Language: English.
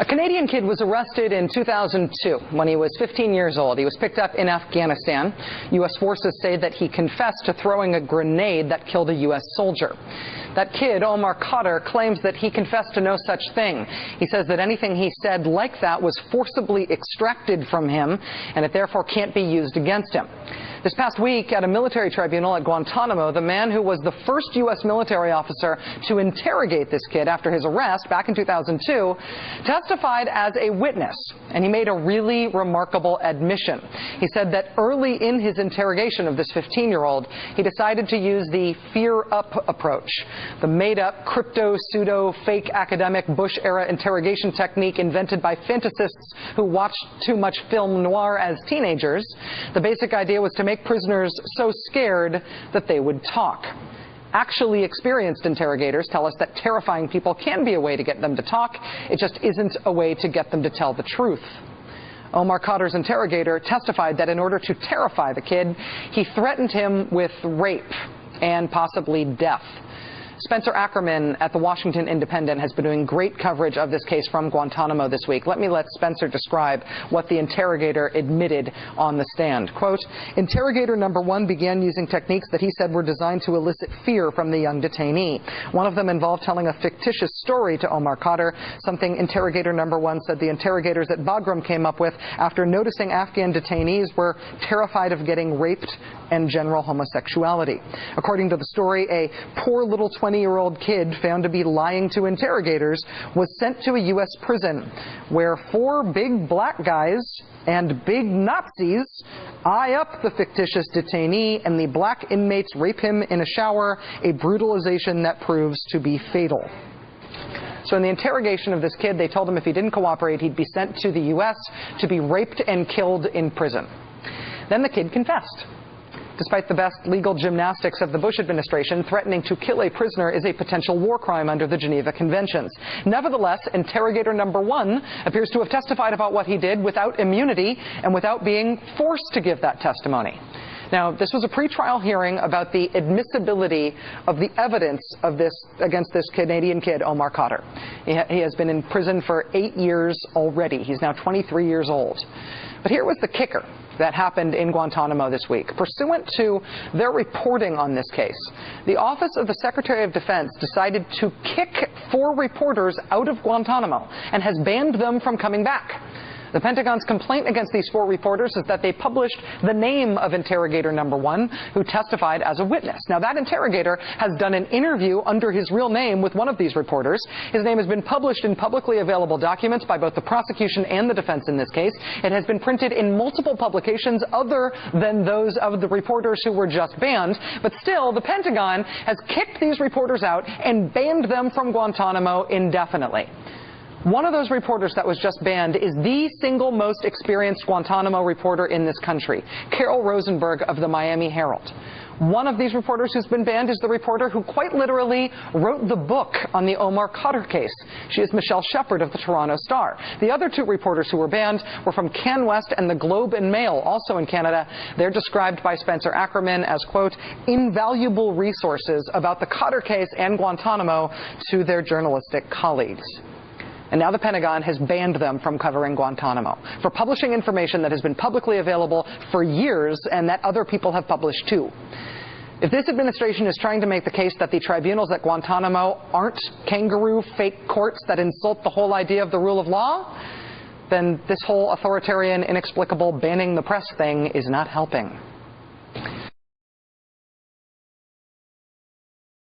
A Canadian kid was arrested in 2002 when he was 15 years old. He was picked up in Afghanistan. U.S. forces say that he confessed to throwing a grenade that killed a U.S. soldier. That kid, Omar Khadr, claims that he confessed to no such thing. He says that anything he said like that was forcibly extracted from him, and it therefore can't be used against him. This past week, at a military tribunal at Guantanamo, the man who was the first U.S. military officer to interrogate this kid after his arrest back in 2002 testified as a witness, and he made a really remarkable admission. He said that early in his interrogation of this 15-year-old, he decided to use the fear-up approach, the made-up, crypto, pseudo, fake academic Bush-era interrogation technique invented by fantasists who watched too much film noir as teenagers. The basic idea was to make prisoners so scared that they would talk. Actually experienced interrogators tell us that terrifying people can be a way to get them to talk. It just isn't a way to get them to tell the truth. Omar Khadr's interrogator testified that in order to terrify the kid, he threatened him with rape and possibly death. Spencer Ackerman at the Washington Independent has been doing great coverage of this case from Guantanamo this week. Let me let Spencer describe what the interrogator admitted on the stand. Quote, "Interrogator number one began using techniques that he said were designed to elicit fear from the young detainee. One of them involved telling a fictitious story to Omar Khadr, something interrogator number one said the interrogators at Bagram came up with after noticing Afghan detainees were terrified of getting raped and general homosexuality. According to the story, a poor little 20-year-old kid found to be lying to interrogators was sent to a U.S. prison where 4 big black guys and big Nazis eye up the fictitious detainee, and the black inmates rape him in a shower, a brutalization that proves to be fatal." So in the interrogation of this kid, they told him if he didn't cooperate, he'd be sent to the U.S. to be raped and killed in prison. Then the kid confessed. Despite the best legal gymnastics of the Bush administration, threatening to kill a prisoner is a potential war crime under the Geneva Conventions. Nevertheless, interrogator number one appears to have testified about what he did without immunity and without being forced to give that testimony. Now, this was a pretrial hearing about the admissibility of the evidence of this against this Canadian kid, Omar Khadr. He has been in prison for 8 years already. He's now 23 years old. But here was the kicker that happened in Guantanamo this week. Pursuant to their reporting on this case, the Office of the Secretary of Defense decided to kick 4 reporters out of Guantanamo and has banned them from coming back. The Pentagon's complaint against these 4 reporters is that they published the name of interrogator number one, who testified as a witness. Now, that interrogator has done an interview under his real name with one of these reporters. His name has been published in publicly available documents by both the prosecution and the defense in this case. It has been printed in multiple publications other than those of the reporters who were just banned. But still, the Pentagon has kicked these reporters out and banned them from Guantanamo indefinitely. One of those reporters that was just banned is the single most experienced Guantanamo reporter in this country, Carol Rosenberg of the Miami Herald. One of these reporters who's been banned is the reporter who quite literally wrote the book on the Omar Khadr case. She is Michelle Shepard of the Toronto Star. The other 2 reporters who were banned were from CanWest and the Globe and Mail, also in Canada. They're described by Spencer Ackerman as, quote, invaluable resources about the Khadr case and Guantanamo to their journalistic colleagues. And now the Pentagon has banned them from covering Guantanamo for publishing information that has been publicly available for years and that other people have published too. If this administration is trying to make the case that the tribunals at Guantanamo aren't kangaroo fake courts that insult the whole idea of the rule of law, then this whole authoritarian, inexplicable banning the press thing is not helping.